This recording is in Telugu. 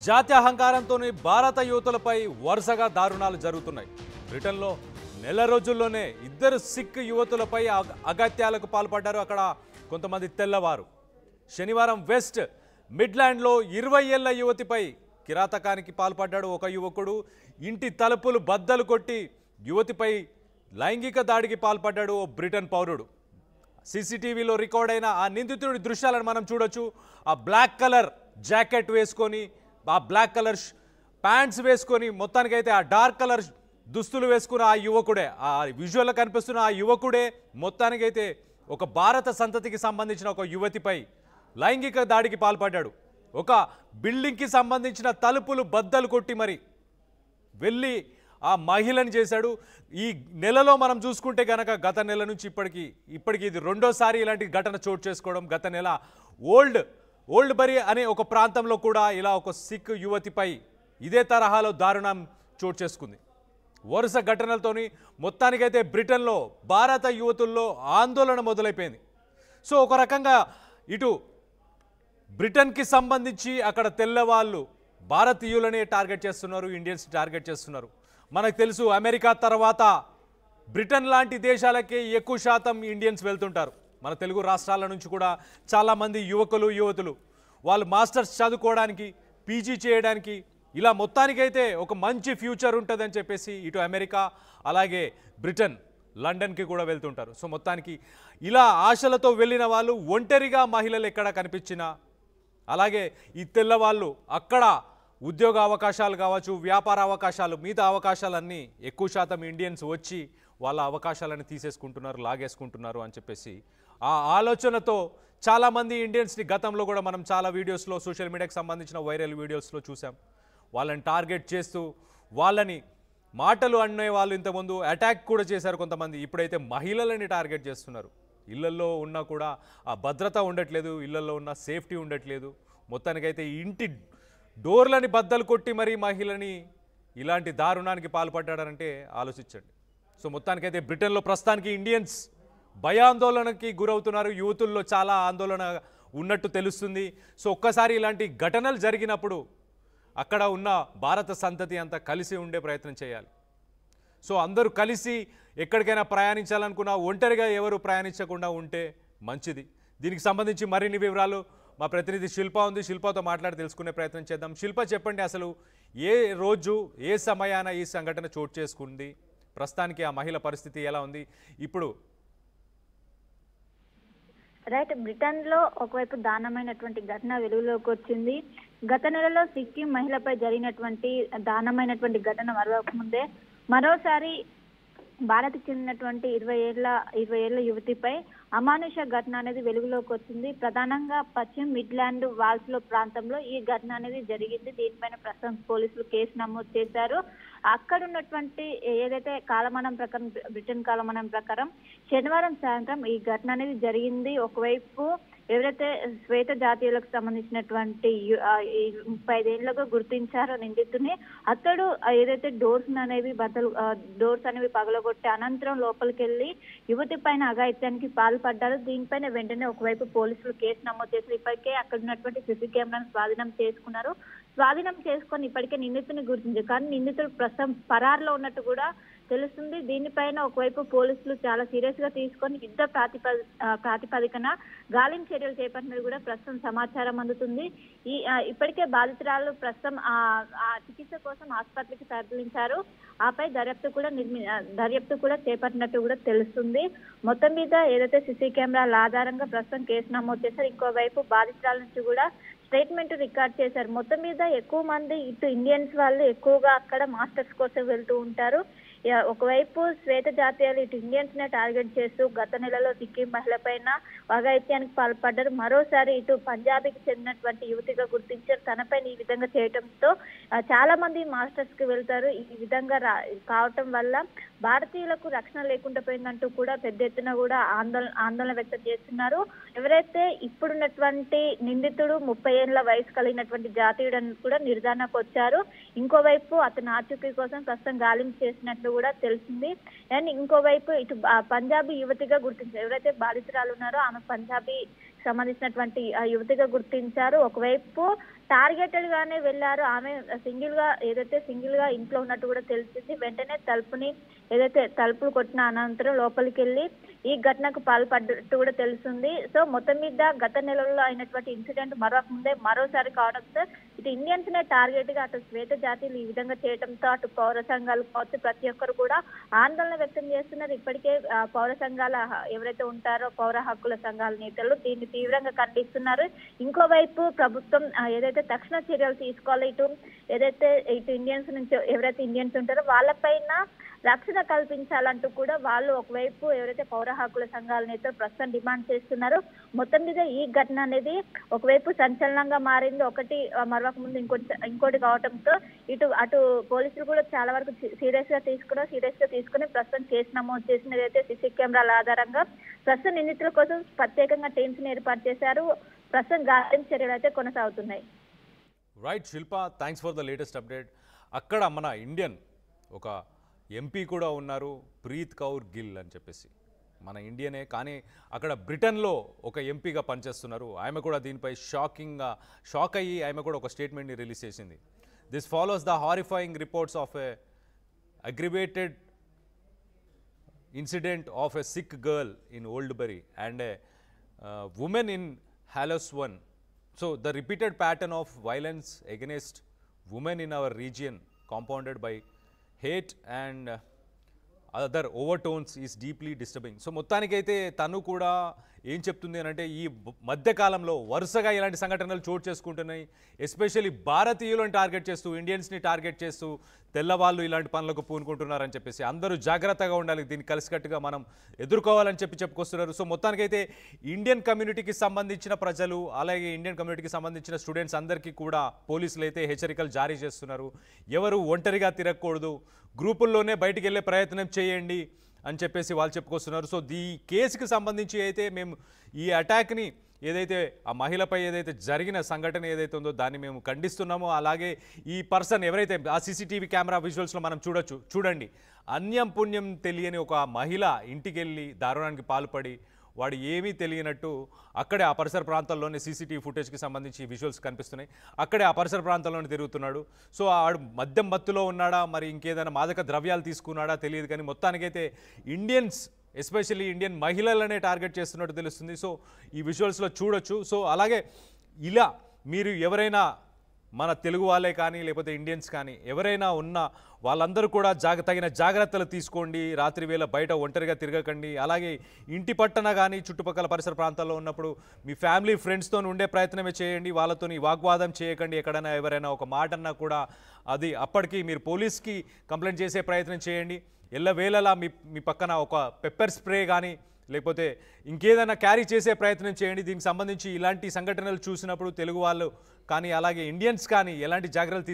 జాతి అహంకారంతోనే భారత యువతులపై వరుసగా దారుణాలు జరుగుతున్నాయి. బ్రిటన్లో నెల రోజుల్లోనే ఇద్దరు సిక్ యువతులపై అగత్యాలకు పాల్పడ్డారు. అక్కడ కొంతమంది తెల్లవారు. శనివారం వెస్ట్ మిడ్లాండ్లో 20 ఏళ్ల యువతిపై కిరాతకానికి పాల్పడ్డాడు ఒక యువకుడు. ఇంటి తలుపులు బద్దలు కొట్టి యువతిపై లైంగిక దాడికి పాల్పడ్డాడు ఓ బ్రిటన్ పౌరుడు. సీసీటీవీలో రికార్డ్ అయిన ఆ నిందితుడి దృశ్యాలను మనం చూడొచ్చు. ఆ బ్లాక్ కలర్ జాకెట్ వేసుకొని, ఆ బ్లాక్ కలర్ ప్యాంట్స్ వేసుకొని, మొత్తానికైతే ఆ డార్క్ కలర్ దుస్తులు వేసుకున్న ఆ యువకుడే, ఆ విజువల్లో కనిపిస్తున్న ఆ యువకుడే మొత్తానికైతే ఒక భారత సంతతికి సంబంధించిన ఒక యువతిపై లైంగిక దాడికి పాల్పడ్డాడు. ఒక బిల్డింగ్కి సంబంధించిన తలుపులు బద్దలు కొట్టి మరి వెళ్ళి ఆ మహిళని చేశాడు. ఈ నెలలో మనం చూసుకుంటే కనుక గత నెల నుంచి ఇప్పటికి ఇది రెండోసారి ఇలాంటి ఘటన చోటు చేసుకోవడం. గత నెల ఓల్డ్ బరీ అనే ఒక ప్రాంతంలో కూడా ఇలా ఒక సిక్ యువతిపై ఇదే తరహాలో దారుణం చోటు చేసుకుంది. వరుస ఘటనలతోని మొత్తానికైతే బ్రిటన్లో భారత యువతుల్లో ఆందోళన మొదలైపోయింది. సో ఒక రకంగా ఇటు బ్రిటన్కి సంబంధించి అక్కడ తెల్లవాళ్ళు భారతీయులనే టార్గెట్ చేస్తున్నారు, ఇండియన్స్ టార్గెట్ చేస్తున్నారు. మనకు తెలుసు అమెరికా తర్వాత బ్రిటన్ లాంటి దేశాలకే ఎక్కువ శాతం ఇండియన్స్ వెళ్తుంటారు. మన తెలుగు రాష్ట్రాల నుంచి కూడా చాలామంది యువతులు వాళ్ళు మాస్టర్స్ చదువుకోవడానికి, పీజీ చేయడానికి, ఇలా మొత్తానికైతే ఒక మంచి ఫ్యూచర్ ఉంటుందని చెప్పేసి ఇటు అమెరికా అలాగే బ్రిటన్ లండన్కి కూడా వెళ్తుంటారు. సో మొత్తానికి ఇలా ఆశలతో వెళ్ళిన వాళ్ళు ఒంటరిగా మహిళలు ఎక్కడ కనిపించినా, అలాగే ఈ తెల్లవాళ్ళు అక్కడ ఉద్యోగ అవకాశాలు కావచ్చు, వ్యాపార అవకాశాలు, మిగతా అవకాశాలన్నీ ఎక్కువ శాతం ఇండియన్స్ వచ్చి వాళ్ళ అవకాశాలను తీసేసుకుంటున్నారు, లాగేసుకుంటున్నారు అని చెప్పేసి ఆ ఆలోచనతో చాలామంది ఇండియన్స్ని గతంలో కూడా మనం చాలా వీడియోస్లో, సోషల్ మీడియాకి సంబంధించిన వైరల్ వీడియోస్లో చూసాం. వాళ్ళని టార్గెట్ చేస్తూ వాళ్ళని మాటలు అనే వాళ్ళు ఇంతకుముందు అటాక్ కూడా చేశారు కొంతమంది. ఇప్పుడైతే మహిళలని టార్గెట్ చేస్తున్నారు. ఇళ్లల్లో ఉన్నా కూడా ఆ భద్రత ఉండట్లేదు, ఇళ్లల్లో ఉన్న సేఫ్టీ ఉండట్లేదు. మొత్తానికైతే ఇంటి డోర్లని బద్దలు కొట్టి మరీ మహిళని ఇలాంటి దారుణానికి పాల్పడ్డాడంటే ఆలోచించండి. సో మొత్తానికైతే బ్రిటన్లో ప్రస్తుతానికి ఇండియన్స్ భయాందోళనకి గురవుతున్నారు. యువతుల్లో చాలా ఆందోళన ఉన్నట్టు తెలుస్తుంది. సో ఒక్కసారి ఇలాంటి ఘటనలు జరిగినప్పుడు అక్కడ ఉన్న భారత సంతతి అంతా కలిసి ఉండే ప్రయత్నం చేయాలి. సో అందరూ కలిసి ఎక్కడికైనా ప్రయాణించాలనుకున్నా ఒంటరిగా ఎవరు ప్రయాణించకుండా ఉంటే మంచిది. దీనికి సంబంధించి మరిన్ని వివరాలు మా ప్రతినిధి శిల్ప ఉంది. శిల్పతో మాట్లాడి తెలుసుకునే ప్రయత్నం చేద్దాం. శిల్ప, చెప్పండి, అసలు ఏ రోజు ఏ సమయాన ఈ సంఘటన చోటు చేసుకుంది? ప్రస్తుతానికి ఆ మహిళ పరిస్థితి ఎలా ఉంది ఇప్పుడు? రైట్, బ్రిటన్ లో ఒకవైపు దారుణమైనటువంటి ఘటన వెలుగులోకి వచ్చింది. గత నెలలో సిక్కిం మహిళపై జరిగినటువంటి దారుణమైనటువంటి ఘటన మరొక ముందే మరోసారి భారత్కి చెందినటువంటి 20 ఏళ్ల యువతిపై అమానుష ఘటన అనేది వెలుగులోకి వచ్చింది. ప్రధానంగా పశ్చిమ మిడ్లాండ్ వాల్స్ లో ప్రాంతంలో ఈ ఘటన అనేది జరిగింది. దీనిపైన ప్రస్తుతం పోలీసులు కేసు నమోదు చేశారు. అక్కడ ఉన్నటువంటి ఏదైతే కాలమానం ప్రకారం, బ్రిటన్ కాలమానం ప్రకారం శనివారం సాయంత్రం ఈ ఘటన అనేది జరిగింది. ఒకవైపు ఎవరైతే శ్వేత జాతీయులకు సంబంధించినటువంటి 35 ఏళ్లుగా గుర్తించారో నిందితుని, అతడు ఏదైతే డోర్స్ అనేవి పగలగొట్టి అనంతరం లోపలికి వెళ్లి యువతి పైన అఘాయిత్యానికి పాల్పడ్డారు. దీనిపైన వెంటనే ఒకవైపు పోలీసులు కేసు నమోదు చేసి ఇప్పటికే అక్కడ ఉన్నటువంటి సీసీ కెమెరాను స్వాధీనం చేసుకున్నారు. స్వాధీనం చేసుకొని ఇప్పటికే నిందితుని గుర్తించారు. కానీ నిందితుడు ప్రస్తుతం పరారులో ఉన్నట్టు కూడా తెలుస్తుంది. దీనిపైన ఒకవైపు పోలీసులు చాలా సీరియస్ గా తీసుకొని యుద్ధ ప్రాతిపదికన గాలింపు చర్యలు చేపట్టినది కూడా ప్రస్తుతం సమాచారం అందుతుంది. ఇప్పటికే బాధితురాలు ప్రస్తుతం ఆ చికిత్స కోసం ఆసుపత్రికి తరలించారు. ఆపై దర్యాప్తు కూడా చేపట్టినట్టు కూడా తెలుస్తుంది. మొత్తం మీద ఏదైతే సీసీ కెమెరాల ఆధారంగా ప్రస్తుతం కేసు నమోదు చేశారు. ఇంకోవైపు బాధితురాల నుంచి కూడా స్టేట్మెంట్ రికార్డ్ చేశారు. మొత్తం మీద ఎక్కువ మంది ఇటు ఇండియన్స్ వాళ్ళు ఎక్కువగా అక్కడ మాస్టర్స్ కోసం వెళ్తూ ఉంటారు. ఒకవైపు శ్వేత జాతీయాలు ఇటు ఇండియన్స్ నే టార్గెట్ చేస్తూ గత నెలలో సిక్కిం మహిళ పైన అఘాయిత్యానికి పాల్పడ్డారు. మరోసారి ఇటు పంజాబీకి చెందినటువంటి యువతిగా గుర్తించారు. తనపైన ఈ విధంగా చేయడంతో చాలా మంది మాస్టర్స్ కి వెళ్తారు. ఈ విధంగా కావటం వల్ల భారతీయులకు రక్షణ లేకుండా పోయిందంటూ కూడా పెద్ద ఎత్తున కూడా ఆందోళన వ్యక్తం చేస్తున్నారు. ఎవరైతే ఇప్పుడున్నటువంటి నిందితుడు 30 ఏళ్ల వయసు కలిగినటువంటి జాతీయుడని కూడా నిర్ధారణకు వచ్చారు. ఇంకోవైపు అతను ఆచూకీ కోసం ప్రస్తుతం గాలింపు చేసినట్లు కూడా తెలిసింది. అండ్ ఇంకోవైపు ఇటు పంజాబీ యువతిగా గుర్తించారు. ఎవరైతే బాధితురాలు ఉన్నారో ఆమె పంజాబీ సంబంధించినటువంటి యువతిగా గుర్తించారు. ఒకవైపు టార్గెటెడ్ గానే వెళ్ళారు. ఆమె సింగిల్ గా ఇంట్లో ఉన్నట్టు కూడా తెలిసింది. వెంటనే ఏదైతే తలుపులు కొట్టిన అనంతరం లోపలికి వెళ్ళి ఈ ఘటనకు పాల్పడ్డట్టు కూడా తెలుస్తుంది. సో మొత్తం మీద గత నెలలో అయినటువంటి ఇన్సిడెంట్ ముందే మరోసారి కావడంతో ఇటు ఇండియన్స్ నే టార్గెట్ గా అటు శ్వేత జాతీయులు ఈ విధంగా చేయడంతో అటు పౌర సంఘాలు కావచ్చు ప్రతి ఒక్కరు కూడా ఆందోళన వ్యక్తం చేస్తున్నారు. ఇప్పటికే పౌర సంఘాల ఎవరైతే ఉంటారో పౌర హక్కుల సంఘాల నేతలు దీన్ని తీవ్రంగా ఖండిస్తున్నారు. ఇంకోవైపు ప్రభుత్వం ఏదైతే తక్షణ చర్యలు తీసుకోవాలో ఇటు ఇండియన్స్ నుంచి ఎవరైతే ఇండియన్స్ ఉంటారో వాళ్ళపైన రక్షణ కల్పించాలంటూ కూడా వాళ్ళు ఒకవైపు ఎవరైతే పౌర హక్కుల సంఘాల నేతలు ప్రస్తుతం డిమాండ్ చేస్తున్నారు. మొత్తం మీద ఈ ఘటన అనేది ఒకవైపు సంచలనంగా మారింది. ఒకటి మరొక ముందు ఇంకోటి కావడంతో అటు పోలీసులు కూడా చాలా వరకు సీరియస్ గా తీసుకుని ప్రస్తుతం కేసు నమోదు చేసినదైతే సీసీ కెమెరాల ఆధారంగా ప్రస్తుతం నిందితుల కోసం ప్రత్యేకంగా టీమ్స్ ని ఏర్పాటు చేశారు. ప్రస్తుతం గాలింపు చర్యలు అయితే కొనసాగుతున్నాయి. Right Shilpa, thanks for the latest update. అక్కడ మన ఇండియన్ ఒక ఎంపీ కూడా ఉన్నారు, ప్రీత్ కౌర్ గిల్ అని చెప్పేసి, మన ఇండియనే, కానీ అక్కడ బ్రిటన్లో ఒక ఎంపీగా పనిచేస్తున్నారు. ఆమె కూడా దీనిపై షాక్ అయ్యి ఆమె కూడా ఒక స్టేట్మెంట్ని రిలీజ్ చేసింది. This follows the horrifying reports of a aggravated incident of a Sikh girl in Oldbury and a women in Haloswan. So the repeated pattern of violence against women in our region, compounded by hate and other overtones is deeply disturbing. So మొత్తానికైతే తను కూడా ఏం చెప్తుంది అని అంటే ఈ మధ్యకాలంలో వరుసగా ఇలాంటి సంఘటనలు చోటు చేసుకుంటున్నాయి. ఎస్పెషల్లీ భారతీయులను టార్గెట్ చేస్తూ, ఇండియన్స్ని టార్గెట్ చేస్తూ తెల్లవాళ్ళు ఇలాంటి పనులకు పూనుకుంటున్నారని చెప్పేసి అందరూ జాగ్రత్తగా ఉండాలి, దీన్ని కలిసికట్టుగా మనం ఎదుర్కోవాలని చెప్పుకొస్తున్నారు. సో మొత్తానికైతే ఇండియన్ కమ్యూనిటీకి సంబంధించిన ప్రజలు అలాగే ఇండియన్ కమ్యూనిటీకి సంబంధించిన స్టూడెంట్స్ అందరికీ కూడా పోలీసులు అయితే హెచ్చరికలు జారీ చేస్తున్నారు. ఎవరు ఒంటరిగా తిరగకూడదు, గ్రూపుల్లోనే బయటికి వెళ్ళే ప్రయత్నం చేయండి అని చెప్పేసి వాళ్ళు చెప్పుకొస్తున్నారు. సో ఈ కేసుకి సంబంధించి అయితే మేము ఈ అటాక్ని ఏదైతే ఆ మహిళపై ఏదైతే జరిగిన సంఘటన ఏదైతే ఉందో దాన్ని మేము ఖండిస్తున్నామో, అలాగే ఈ పర్సన్ ఎవరైతే ఆ సీసీటీవీ కెమెరా విజువల్స్లో మనం చూడండి, అన్యం పుణ్యం తెలియని ఒక మహిళ ఇంటికి వెళ్ళి దారుణానికి పాల్పడి వాడు ఏమీ తెలియనట్టు అక్కడే ఆ పరిసర ప్రాంతాల్లోనే సీసీటీవీ ఫుటేజ్కి సంబంధించి విజువల్స్ కనిపిస్తున్నాయి, అక్కడే ఆ పరిసర ప్రాంతాల్లోనే తిరుగుతున్నాడు. సో ఆడు మద్యం మత్తులో ఉన్నాడా, మరి ఇంకేదైనా మాదక ద్రవ్యాలు తీసుకున్నాడా తెలియదు, కానీ మొత్తానికైతే ఇండియన్స్ ఎస్పెషల్లీ ఇండియన్ మహిళలనే టార్గెట్ చేస్తున్నట్టు తెలుస్తుంది. సో ఈ విజువల్స్లో చూడొచ్చు. సో అలాగే ఇలా మీరు ఎవరైనా మన తెలుగు వాళ్ళే కానీ లేకపోతే ఇండియన్స్ కానీ ఎవరైనా ఉన్నా వాళ్ళందరూ కూడా తగిన జాగ్రత్తలు తీసుకోండి. రాత్రి వేళ బయట ఒంటరిగా తిరగకండి. అలాగే ఇంటి పట్టణ కానీ చుట్టుపక్కల పరిసర ప్రాంతాల్లో ఉన్నప్పుడు మీ ఫ్యామిలీ ఫ్రెండ్స్తో ఉండే ప్రయత్నమే చేయండి. వాళ్ళతో వాగ్వాదం చేయకండి. ఎక్కడైనా ఎవరైనా ఒక మాట అన్నా కూడా అది అప్పటికి మీరు పోలీస్కి కంప్లైంట్ చేసే ప్రయత్నం చేయండి. ఎల్లవేళలా మీ పక్కన ఒక పెప్పర్ స్ప్రే కానీ లేకపోతే ఇంకేదైనా క్యారీ చేసే ప్రయత్నం చేయండి. దీనికి సంబంధించి ఇలాంటి సంఘటనలు చూసినప్పుడు తెలుగు వాళ్ళు కానీ అలాగే ఇండియన్స్ కానీ ఎలాంటి జాగ్రత్తలు